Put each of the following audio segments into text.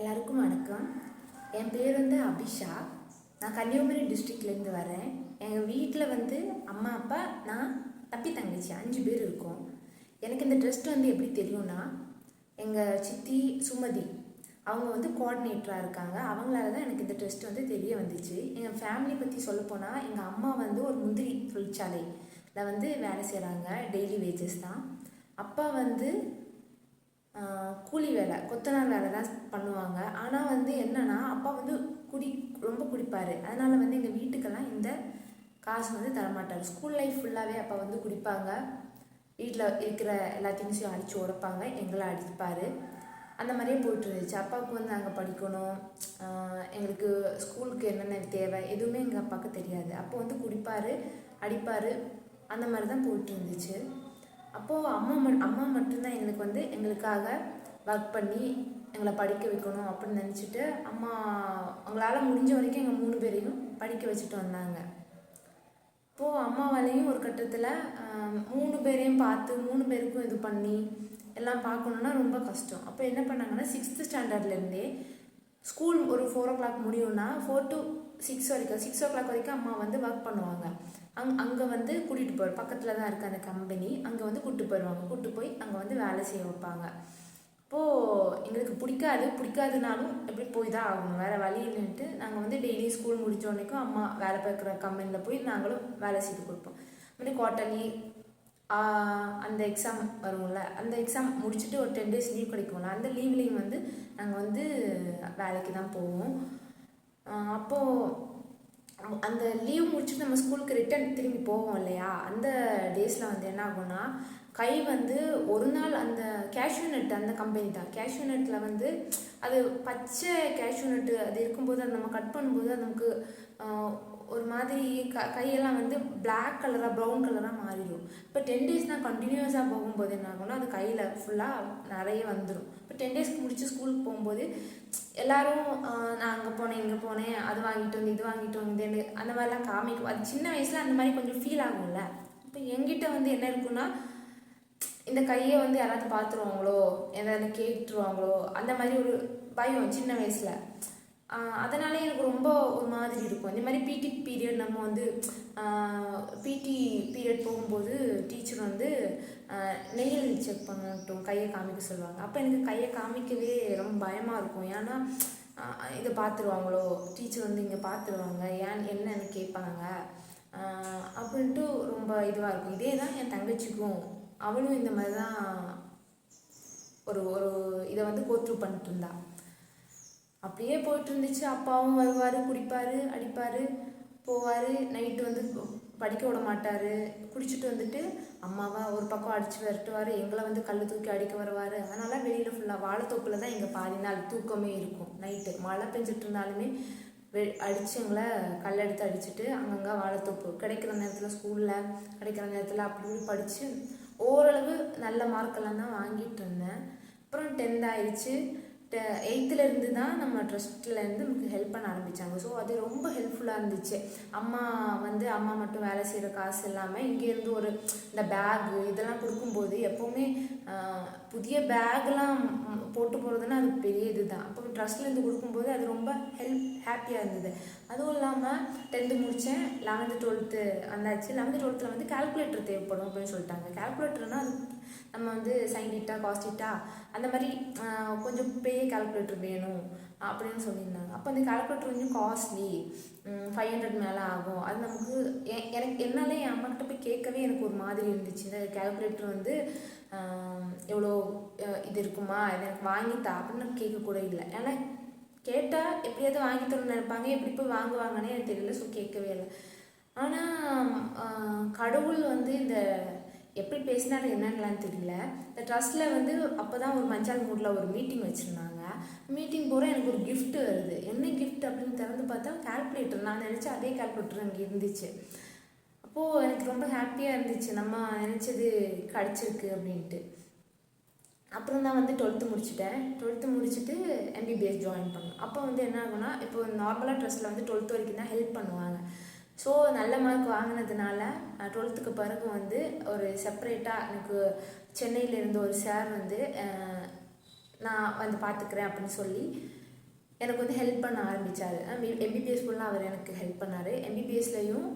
எல்லாருக்கும் வணக்கம். என் பேர் அபிஷா. நான் கன்னியாகுமரி டிஸ்ட்ரிக்ட்லேருந்து வரேன். எங்கள் வீட்டில் அம்மா அப்பா நான் தம்பி தங்கச்சி 5 பேர் இருக்கோம். எனக்கு இந்த ட்ரஸ்ட் எப்படி தெரியும்னா, எங்கள் சித்தி சுமதி அவங்க கோஆர்டினேட்டராக இருக்காங்க. அவங்களால தான் எனக்கு இந்த ட்ரஸ்ட் தெரிய வந்துச்சு. எங்கள் ஃபேமிலி பற்றி சொல்லப்போனால், எங்கள் அம்மா ஒரு முந்திரி தொழிற்சாலையில் வேலை செய்கிறாங்க. டெய்லி வேஜஸ் தான். அப்பா கூலி வேலை, கொத்தனார் வேலை தான் பண்ணுவாங்க. ஆனால் என்னன்னா, அப்பா ரொம்ப குடிப்பார். அதனால் எங்கள் வீட்டுக்கெல்லாம் இந்த காசு தரமாட்டார். ஸ்கூல் லைஃப் ஃபுல்லாகவே அப்பா குடிப்பாங்க. வீட்டில் இருக்கிற எல்லா திங்ஸையும் அடித்து உடைப்பாங்க, எங்களை அடிப்பார். அந்த மாதிரியே போயிட்டு இருந்துச்சு. அப்பாவுக்கு நாங்கள் படிக்கணும், எங்களுக்கு ஸ்கூலுக்கு என்னென்ன தேவை எதுவுமே எங்கள் அப்பாவுக்கு தெரியாது. அப்போ குடிப்பார், அடிப்பார், அந்த மாதிரி தான் போயிட்டு இருந்துச்சு. அப்போது அம்மா மட்டும்தான் எங்களுக்கு எங்களுக்காக ஒர்க் பண்ணி எங்களை படிக்க வைக்கணும் அப்படின்னு நினச்சிட்டு அம்மா அவங்களால முடிஞ்ச வரைக்கும் எங்கள் 3 பேரையும் படிக்க வச்சுட்டு வந்தாங்க. இப்போது அம்மாவாலையும் ஒரு கட்டத்தில் 3 பேரையும் பார்த்து 3 பேருக்கும் இது பண்ணி எல்லாம் பார்க்கணுன்னா ரொம்ப கஷ்டம். அப்போ என்ன பண்ணாங்கன்னா, 6th ஸ்டாண்டர்ட்லேருந்தே ஸ்கூல் ஒரு 4 o'clock முடியும்னா 4 to 6 வரைக்கும் 6 o'clock வரைக்கும் அம்மா ஒர்க் பண்ணுவாங்க. அங்கே கூட்டிகிட்டு போய் பக்கத்தில் தான் இருக்குது அந்த கம்பெனி. அங்கே கூப்பிட்டு போயிடுவாங்க. கூப்பிட்டு போய் அங்கே வேலை செய்ய வைப்பாங்க. இப்போது எங்களுக்கு பிடிக்காதுனாலும் எப்படி போய் தான் ஆகணும், வேறு வழி இல்லைன்ட்டு நாங்கள் டெய்லி ஸ்கூல் முடித்தோடனேக்கும் அம்மா வேலை பார்க்குற கம்பெனியில் போய் நாங்களும் வேலை செய்து கொடுப்போம். அப்படி குவார்ட்டர்லி அந்த எக்ஸாம் வரும்ல, அந்த எக்ஸாம் முடிச்சுட்டு ஒரு 10 days லீவ் கிடைக்கும்ல, அந்த லீவ்லேயும் நாங்கள் வேலைக்கு தான் போவோம். அப்போது அந்த லீவ் முடிச்சுட்டு நம்ம ஸ்கூலுக்கு ரிட்டன் திரும்பி போவோம் இல்லையா, அந்த டேஸில் என்ன ஆகும்னா, கை ஒரு நாள் அந்த கேஷ்யூ நட், அந்த கம்பெனி தான் கேஷ்யூ நட்டில் அது பச்சை கேஷ்யூ நட்டு அது இருக்கும்போது அது நம்ம கட் பண்ணும்போது அது நமக்கு ஒரு மாதிரி கையெல்லாம் பிளாக் கலராக ப்ரௌன் கலராக மாறிடும். இப்போ 10 days தான் கண்டினியூஸாக போகும்போது என்ன ஆகும்னா, அது கையில் ஃபுல்லாக நிறைய வந்துடும். இப்போ 10 daysக்கு முடிச்சு ஸ்கூலுக்கு போகும்போது எல்லோரும் நான் அங்கே போனேன் இங்கே போனேன், அது வாங்கிட்டு வந்து இது வாங்கிட்டு வந்து அந்த மாதிரிலாம் காமிக்கும். அது சின்ன வயசில் அந்த மாதிரி கொஞ்சம் ஃபீல் ஆகும்ல. இப்போ எங்கிட்ட என்ன இருக்குன்னா, இந்த கையை யாராவது பார்த்துருவாங்களோ, எதாவது கேட்டுருவாங்களோ, அந்த மாதிரி ஒரு பயம் சின்ன வயசில். அதனால எனக்கு ரொம்ப ஒரு மாதிரி இருக்கும். இந்த மாதிரி பிடி பீரியட் நம்ம பிடி பீரியட் போகும்போது டீச்சர் நெயில் செக் பண்ணட்டும் கையை காமிக்க சொல்லுவாங்க. அப்போ எனக்கு கையை காமிக்கவே ரொம்ப பயமாக இருக்கும். ஏன்னா இதை பார்த்துருவாங்களோ, டீச்சர் இங்கே பார்த்துருவாங்க, என்னன்னு கேட்பாங்க அப்படின்ட்டு ரொம்ப இதுவாக இருக்கும். இதே தான் என் தங்கச்சிக்கும், அவளும் இந்த மாதிரி தான் ஒரு இதை கோத்ரூ பண்ணிட்டு இருந்தா. அப்படியே போயிட்டு இருந்துச்சு. அப்பாவும் வருவார், குடிப்பார், அடிப்பார், போவார். நைட்டு படிக்க விட மாட்டார். குடிச்சிட்டு அம்மாவை ஒரு பக்கம் அடித்து விரட்டுவார், எங்களை கல் தூக்கி அடிக்க வருவார். அதனால் வெளியில் ஃபுல்லாக வாழைத்தோப்பில் தான் எங்கள் பாதி நாள் தூக்கமே இருக்கும். நைட்டு மழை பெஞ்சிட்டு இருந்தாலுமே அடித்து எங்களை கல் எடுத்து அடிச்சுட்டு அங்கங்கே வாழைத்தோப்பு கிடைக்கிற நேரத்தில், ஸ்கூலில் கிடைக்கிற நேரத்தில் அப்படி படித்து ஓரளவு நல்ல மார்க்கெல்லாம் தான் வாங்கிட்டு இருந்தேன். அப்புறம் 10th ஆயிடுச்சு. 8th தான் நம்ம ட்ரஸ்ட்லேருந்து நமக்கு ஹெல்ப் பண்ண ஆரம்பித்தாங்க. ஸோ அது ரொம்ப ஹெல்ப்ஃபுல்லாக இருந்துச்சு. அம்மா அம்மா மட்டும் வேலை செய்கிற காசு இல்லாமல் இங்கேருந்து ஒரு இந்த பேகு இதெல்லாம் கொடுக்கும்போது, எப்போவுமே புதிய பேக்லாம் போட்டு போகிறதுன்னா அது பெரிய இது தான். அப்போ ட்ரஸ்ட்லேருந்து கொடுக்கும்போது அது ரொம்ப ஹாப்பியாக இருந்தது. அதுவும் இல்லாமல் 10th முடித்தேன், 11th 12th வந்தாச்சு. 11th 12th கால்குலேட்டர் தேவைப்படும் அப்படின்னு சொல்லிட்டாங்க. கால்குலேட்டர்னால் அது நம்ம சைன் டீட்டா காஸ்ட் டீட்டா அந்த மாதிரி கொஞ்சம் பெரிய கால்குலேட்டர் வேணும் அப்படின்னு சொல்லியிருந்தாங்க. அப்போ அந்த கால்குலேட்டர் கொஞ்சம் காஸ்ட்லி, 500 மேலே ஆகும். அது நமக்கு எனக்கு என்னாலே என் அம்மாக்கிட்ட போய் கேட்கவே எனக்கு ஒரு மாதிரி இருந்துச்சு. இந்த கால்குலேட்டர் எவ்வளோ இது இருக்குமா, இது எனக்கு வாங்கித்தா அப்படின்னு கேட்கக்கூட இல்லை. ஏன்னா கேட்டால் எப்படியாவது வாங்கி தரணும்னு நினைப்பாங்க, எப்படி போய் வாங்குவாங்கன்னே எனக்கு தெரியல. ஸோ கேட்கவே இல்லை. ஆனால் கடவுள் இந்த எப்படி பேசினாரு என்னன்னுலாம் தெரியல. இந்த ட்ரஸ்ட்டில் அப்போ தான் ஒரு மஞ்சால் மூடில் ஒரு மீட்டிங் வச்சுருந்தாங்க. மீட்டிங் போகிற எனக்கு ஒரு கிஃப்ட் வருது. என்ன கிஃப்ட் அப்படின்னு திறந்து பார்த்தா கால்குலேட்டர். நான் நினச்சேன் அதே கால்குலேட்டர் அங்கே இருந்துச்சு. அப்போது எனக்கு ரொம்ப ஹாப்பியாக இருந்துச்சு, நம்ம நினச்சது கிடச்சிருக்கு அப்படின்ட்டு. அப்புறம் தான் 12th முடிச்சுட்டேன். 12th முடிச்சுட்டு MBBS ஜாயின் பண்ணேன். அப்போ என்ன ஆகுனா, இப்போ நார்மலாக ட்ரஸ்ட்டில் 12th வரைக்கும் தான் ஹெல்ப் பண்ணுவாங்க. ஸோ நல்ல மார்க் வாங்கினதுனால 12th பிறகு ஒரு செப்பரேட்டாக எனக்கு சென்னையிலேருந்து ஒரு சார் நான் பார்த்துக்கிறேன் அப்படின்னு சொல்லி எனக்கு வந்து ஹெல்ப் பண்ண ஆரம்பித்தார். எம்பிபிஎஸ் ஃபுல்லாக அவர் எனக்கு ஹெல்ப் பண்ணார். எம்பிபிஎஸ்லேயும்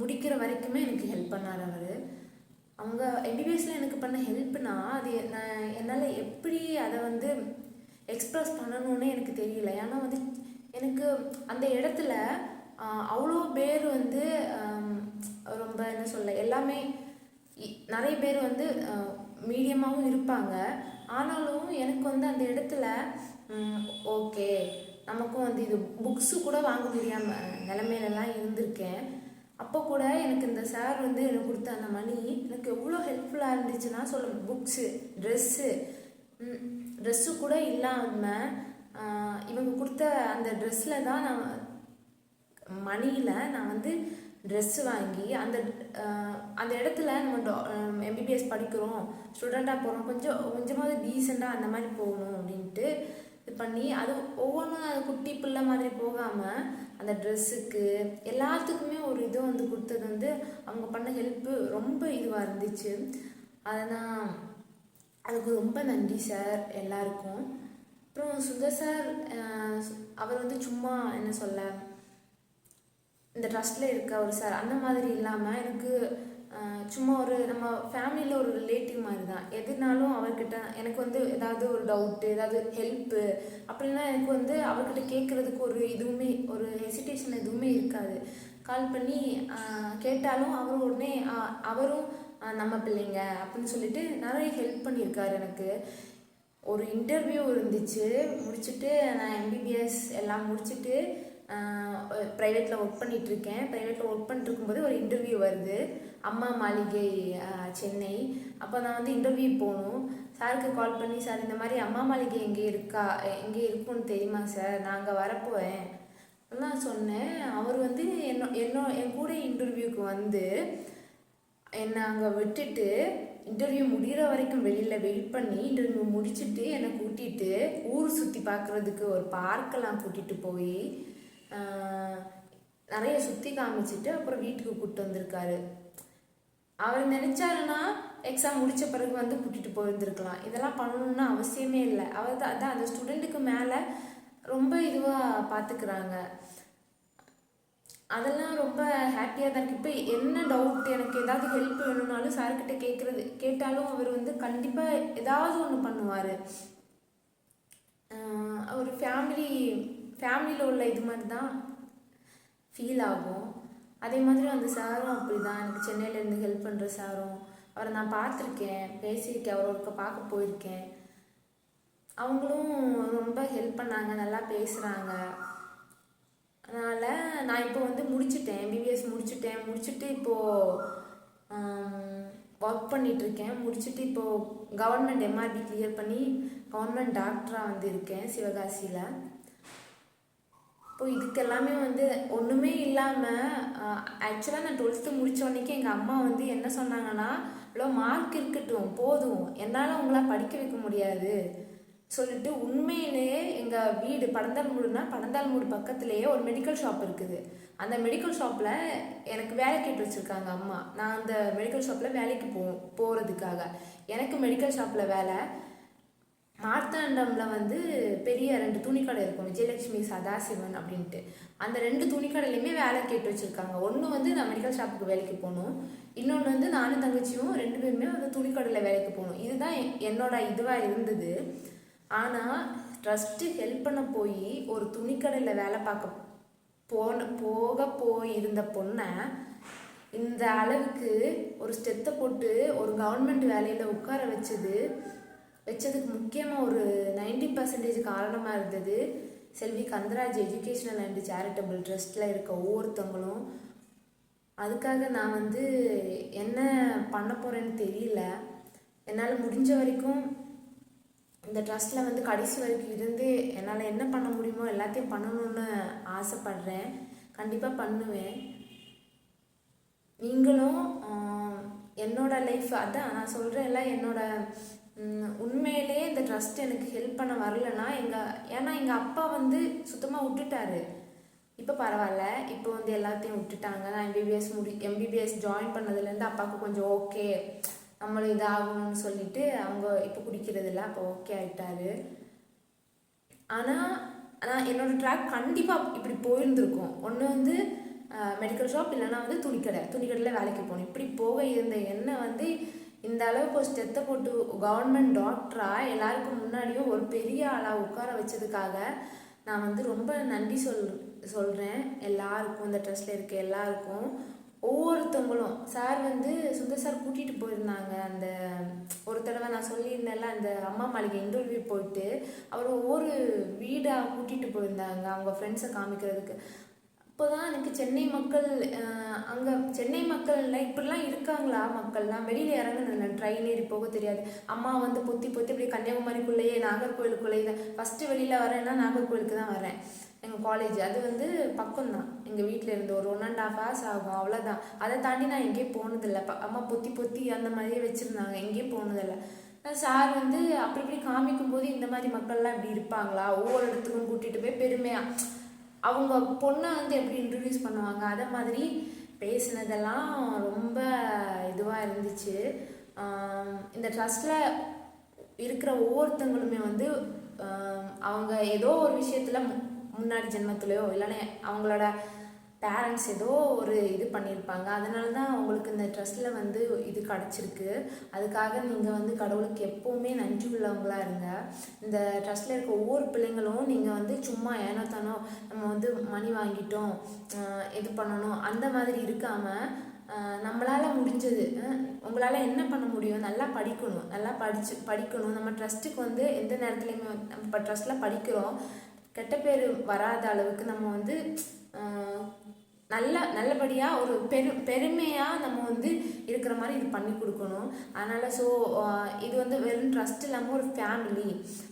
முடிக்கிற வரைக்குமே எனக்கு ஹெல்ப் பண்ணார் அவர். அவங்க எம்பிபிஎஸ்ல எனக்கு பண்ண ஹெல்ப்னா அது நான் என்னால் எப்படி அதை வந்து எக்ஸ்ப்ரெஸ் பண்ணணும்னு எனக்கு தெரியல. ஏன்னா வந்து எனக்கு அந்த இடத்துல அவ்வளோ பேர் வந்து ரொம்ப என்ன சொல்ல எல்லாமே நிறைய பேர் வந்து மீடியமாகவும் இருப்பாங்க. ஆனாலும் எனக்கு வந்து அந்த இடத்துல ஓகே நமக்கும் வந்து இது புக்ஸு கூட வாங்க முடியாமல் நிலமையிலலாம் இருந்திருக்கேன். அப்போ கூட எனக்கு இந்த சார் வந்து எனக்கு கொடுத்த அந்த மணி எனக்கு எவ்வளோ ஹெல்ப்ஃபுல்லாக இருந்துச்சுன்னா சொல்ல. புக்ஸு ட்ரெஸ்ஸு கூட இல்லாமல் இவங்க கொடுத்த அந்த ட்ரெஸ்ஸில் தான் நான் மணியில் நான் வந்து ட்ரெஸ்ஸு வாங்கி அந்த இடத்துல நம்ம எம்பிபிஎஸ் படிக்கிறோம், ஸ்டூடெண்ட்டாக போகிறோம், கொஞ்சமாவது டீசெண்டாக அந்த மாதிரி போகணும் அப்படின்ட்டு இது பண்ணி அது ஒவ்வொன்றும் அது குட்டி பிள்ளை மாதிரி போகாமல் அந்த ட்ரெஸ்ஸுக்கு எல்லாத்துக்குமே ஒரு இது வந்து கொடுத்தது வந்து அவங்க பண்ண ஹெல்ப்பு ரொம்ப இதுவாக இருந்துச்சு. அதை நான் அதுக்கு ரொம்ப நன்றி சார் எல்லாருக்கும். அப்புறம் சுந்தர் சார் அவர் வந்து சும்மா என்ன சொல்ல இந்த ட்ரஸ்ட்டில் இருக்க ஒரு சார் அந்த மாதிரி இல்லாமல் எனக்கு சும்மா ஒரு நம்ம ஃபேமிலியில் ஒரு ரிலேட்டிவ் மாதிரி தான். எதுனாலும் அவர்கிட்ட எனக்கு வந்து ஏதாவது ஒரு டவுட்டு ஏதாவது ஹெல்ப்பு அப்படின்னா எனக்கு வந்து அவர்கிட்ட கேட்குறதுக்கு ஒரு இதுவுமே ஒரு ஹெசிடேஷன் எதுவுமே இருக்காது. கால் பண்ணி கேட்டாலும் அவர் உடனே அவரும் நம்ம பிள்ளைங்க அப்படின்னு சொல்லிட்டு நிறைய ஹெல்ப் பண்ணியிருக்காரு. எனக்கு ஒரு இன்டர்வியூ இருந்துச்சு, முடிச்சுட்டு நான் எம்பிபிஎஸ் எல்லாம் முடிச்சுட்டு ப்ரைவேட்டில் ஒர்க் பண்ணிகிட்ருக்கேன். ப்ரைவேட்டில் ஒர்க் பண்ணிட்டுருக்கும்போது ஒரு இன்டர்வியூ வருது, அம்மா மாளிகை சென்னை. அப்போ நான் வந்து இன்டர்வியூ போகணும். சாருக்கு கால் பண்ணி, சார் இந்த மாதிரி அம்மா மாளிகை எங்கே இருக்குன்னு தெரியுமா சார், நான் அங்கே வரப்போகிறேன் நான் சொன்னேன். அவர் வந்து என் கூட இன்டர்வியூக்கு வந்து என்னை அங்கே விட்டுட்டு இன்டர்வியூ முடிகிற வரைக்கும் வெளியில் வெயிட் பண்ணி இன்டர்வியூ முடிச்சுட்டு என்னை கூட்டிகிட்டு ஊர் சுற்றி பார்க்குறதுக்கு ஒரு பார்க்கெல்லாம் கூட்டிகிட்டு போய் நிறைய சுற்றி காமிச்சிட்டு அப்புறம் வீட்டுக்கு கூப்பிட்டு வந்திருக்காரு. அவர் நினச்சாருன்னா எக்ஸாம் முடித்த பிறகு வந்து கூட்டிகிட்டு போயிருந்துருக்கலாம். இதெல்லாம் பண்ணணுன்னு அவசியமே இல்லை. அவர் தான் அதான் அந்த ஸ்டூடெண்ட்டுக்கு மேலே ரொம்ப இதுவாக பார்த்துக்கிறாங்க. அதெல்லாம் ரொம்ப ஹாப்பியாக தான் இருக்குது. இப்போ என்ன டவுட் எனக்கு ஏதாவது ஹெல்ப் வேணும்னாலும் சார்கிட்ட கேட்டாலும் அவர் வந்து கண்டிப்பாக ஏதாவது ஒன்று பண்ணுவார். ஒரு ஃபேமிலியில் உள்ள இது மாதிரி தான் ஃபீல் ஆகும். அதே மாதிரி அந்த சாரும் அப்படி தான். எனக்கு சென்னையிலேருந்து ஹெல்ப் பண்ணுற சாரும், அவரை நான் பார்த்துருக்கேன், பேசியிருக்கேன், அவரை ஒருக்க பார்க்க போயிருக்கேன். அவங்களும் ரொம்ப ஹெல்ப் பண்ணாங்க, நல்லா பேசுகிறாங்க. அதனால் நான் இப்போ வந்து முடிச்சுட்டேன், எம்பிபிஎஸ் முடிச்சுட்டு இப்போது ஒர்க் பண்ணிகிட்ருக்கேன். முடிச்சுட்டு இப்போது கவர்மெண்ட் எம்ஆர்பி கிளியர் பண்ணி கவர்மெண்ட் டாக்டராக வந்து இருக்கேன் சிவகாசியில். இப்போ இதுக்கு எல்லாமே வந்து ஒன்றுமே இல்லாமல் ஆக்சுவலாக நான் 12th முடித்தோடனேக்கே எங்கள் அம்மா வந்து என்ன சொன்னாங்கன்னா, இவ்வளோ மார்க் இருக்கட்டும் போதும், என்னால் உங்களை படிக்க வைக்க முடியாது சொல்லிட்டு உண்மையிலேயே எங்கள் வீடு படந்தால்மூடு பக்கத்துலேயே ஒரு மெடிக்கல் ஷாப் இருக்குது. அந்த மெடிக்கல் ஷாப்பில் எனக்கு வேலை கேட்டு வச்சுருக்காங்க அம்மா. நான் அந்த மெடிக்கல் ஷாப்பில் வேலைக்கு போகிறதுக்காக எனக்கு மெடிக்கல் ஷாப்பில் வேலை. மார்த்தாண்டமில் வந்து பெரிய 2 துணிக்கடை இருக்கும், விஜயலட்சுமி சதாசிவன் அப்படின்ட்டு. அந்த 2 துணிக்கடையிலையுமே வேலை கேட்டு வச்சுருக்காங்க. ஒன்று வந்து நான் மெடிக்கல் ஷாப்புக்கு வேலைக்கு போகணும், இன்னொன்று வந்து நானும் தங்கச்சியும் 2 பேருமே அந்த துணிக்கடையில் வேலைக்கு போகணும். இதுதான் என்னோட இதுவாக இருந்தது. ஆனால் ட்ரஸ்ட்டு ஹெல்ப் பண்ண போய் ஒரு துணிக்கடையில் வேலை பார்க்க போயிருந்த பொண்ணை இந்த அளவுக்கு ஒரு ஸ்டெத்தை போட்டு ஒரு கவர்மெண்ட் வேலையில் உட்கார வச்சதுக்கு முக்கியமாக ஒரு 90% காரணமாக இருந்தது செல்வி கந்தராஜ் எஜுகேஷனல் அண்ட் சேரிட்டபிள் ட்ரஸ்ட்டில் இருக்க ஒவ்வொருத்தவங்களும். அதுக்காக நான் வந்து என்ன பண்ண போகிறேன்னு தெரியல. என்னால் முடிஞ்ச வரைக்கும் இந்த ட்ரஸ்ட்டில் வந்து கடைசி வரைக்கும் இருந்து என்னால் என்ன பண்ண முடியுமோ எல்லாத்தையும் பண்ணணும்னு ஆசைப்பட்றேன். கண்டிப்பாக பண்ணுவேன். நீங்களும் என்னோட லைஃப் அதான் நான் சொல்கிறேன்ல, என்னோட உண்மையிலே இந்த ட்ரஸ்ட் எனக்கு ஹெல்ப் பண்ண வரலன்னா ஏன்னா எங்கள் அப்பா வந்து சுத்தமாக விட்டுட்டாரு. இப்போ பரவாயில்ல, இப்போ வந்து எல்லாத்தையும் விட்டுட்டாங்க. நான் எம்பிபிஎஸ் ஜாயின் பண்ணதுலேருந்து அப்பாவுக்கு கொஞ்சம் ஓகே, நம்மளும் இதாகணும்னு சொல்லிட்டு அவங்க இப்போ குடிக்கிறதில்ல, அப்போ ஓகே ஆகிட்டாரு. ஆனால் ஆனால் என்னோடய ட்ராக் கண்டிப்பாக இப்படி போயிருந்துருக்கும். ஒன்று வந்து மெடிக்கல் ஷாப், இல்லைன்னா வந்து துணிக்கடையில் வேலைக்கு போகணும். இப்படி போக இருந்த என்னை வந்து இந்த அளவுக்கு ஒரு ஸ்டெத்தை போட்டு கவர்மெண்ட் டாக்டராக எல்லாருக்கும் முன்னாடியும் ஒரு பெரிய ஆளாக உட்கார வச்சதுக்காக நான் வந்து ரொம்ப நன்றி சொல்கிறேன் எல்லாருக்கும், இந்த ட்ரஸ்ட்டில் இருக்க எல்லாருக்கும். ஒவ்வொருத்தவங்களும் சார் வந்து சுந்தர் சார் கூட்டிகிட்டு போயிருந்தாங்க. அந்த ஒரு தடவை நான் சொல்லியிருந்தேன்ல, அந்த அம்மா மாளிகை இன்டர்வியூ போயிட்டு அவர் ஒவ்வொரு வீடாக கூட்டிகிட்டு போயிருந்தாங்க அவங்க ஃப்ரெண்ட்ஸை காமிக்கிறதுக்கு. இப்போ தான் எனக்கு சென்னை மக்கள், அங்கே சென்னை மக்களில் இப்படிலாம் இருக்காங்களா மக்கள்லாம், வெளியில் இறங்குனதில்ல, ட்ரெயின் ஏறி போக தெரியாது. அம்மா வந்து பொத்தி இப்படி கன்னியாகுமரிக்குள்ளேயே நாகர்கோவிலுக்குள்ளேயே தான் ஃபஸ்ட்டு வெளியில் வரேன்னா நாகர்கோவிலுக்கு தான் வரேன். எங்கள் காலேஜ் அது வந்து பக்கம்தான், எங்கள் வீட்டில் இருந்து ஒரு 1.5 hours ஆகும், அவ்வளோதான். அதை தாண்டி நான் எங்கேயும் போனதில்லை. அம்மா பொத்தி அந்த மாதிரியே வச்சுருந்தாங்க, எங்கேயும் போனதில்லை. சார் வந்து அப்படி இப்படி காமிக்கும்போது இந்த மாதிரி மக்கள்லாம் இப்படி இருப்பாங்களா, ஒவ்வொரு இடத்துக்கும் கூட்டிகிட்டு போய் பெருமையாக அவங்க பொண்ணை வந்து எப்படி இன்ட்ரடியூஸ் பண்ணுவாங்க, அதை மாதிரி பேசினதெல்லாம் ரொம்ப இதுவாக இருந்துச்சு. இந்த ட்ரஸ்ட்டில் இருக்கிற ஒவ்வொருத்தங்களுமே வந்து அவங்க ஏதோ ஒரு விஷயத்தில் முன்னாடி ஜென்மத்துலையோ இல்லைன்னா அவங்களோட பேரண்ட்ஸ் ஏதோ ஒரு இது பண்ணியிருப்பாங்க. அதனால தான் அவங்களுக்கு இந்த ட்ரஸ்ட்டில் வந்து இது கிடச்சிருக்கு. அதுக்காக நீங்கள் வந்து கடவுளுக்கு எப்போவுமே நன்றி உள்ளவங்களாக இருங்க. இந்த ட்ரஸ்ட்டில் இருக்க ஒவ்வொரு பிள்ளைங்களும் நீங்கள் வந்து சும்மா ஏனோ தானோ நம்ம வந்து மணி வாங்கிட்டோம் இது பண்ணணும் அந்த மாதிரி இருக்காமல், நம்மளால் முடிஞ்சது, உங்களால் என்ன பண்ண முடியும், நல்லா படிக்கணும், நல்லா படிக்கணும். நம்ம ட்ரஸ்ட்டுக்கு வந்து எந்த நேரத்துலையுமே நம்ம இப்போ ட்ரஸ்ட்டில் படிக்கிறோம், கெட்ட பேர் வராத அளவுக்கு நம்ம வந்து நல்லபடியாக ஒரு பெருமையாக நம்ம வந்து இருக்கிற மாதிரி இது பண்ணி கொடுக்கணும். அதனால் இது வந்து வெறும் ட்ரஸ்ட் இல்லாமல் ஒரு ஃபேமிலி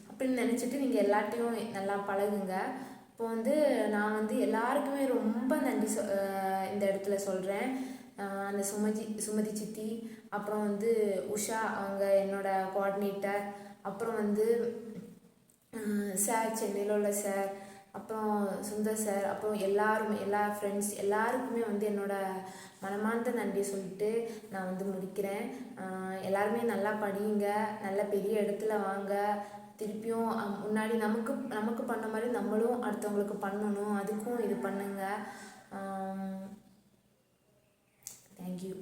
அப்படின்னு நினச்சிட்டு நீங்கள் எல்லாத்தையும் நல்லா பழகுங்க. இப்போ வந்து நான் வந்து எல்லாருக்குமே ரொம்ப நன்றி இந்த இடத்துல சொல்கிறேன். அந்த சுமதி சித்தி, அப்புறம் வந்து உஷா அவங்க என்னோட கோஆர்டினேட்டர், அப்புறம் வந்து சார் சென்னையில் உள்ள சார், அப்புறம் சுந்தர் சார், அப்புறம் எல்லா ஃப்ரெண்ட்ஸ் எல்லாருக்குமே வந்து என்னோடய மனமார்ந்த நன்றியை சொல்லிட்டு நான் வந்து முடிக்கிறேன். எல்லாருமே நல்லா படிங்க, நல்ல பெரிய இடத்துல வாங்க, திருப்பியும் முன்னாடி நமக்கு பண்ண மாதிரி நம்மளும் அடுத்தவங்களுக்கு பண்ணணும், அதுக்கும் இது பண்ணுங்க. தேங்க்யூ.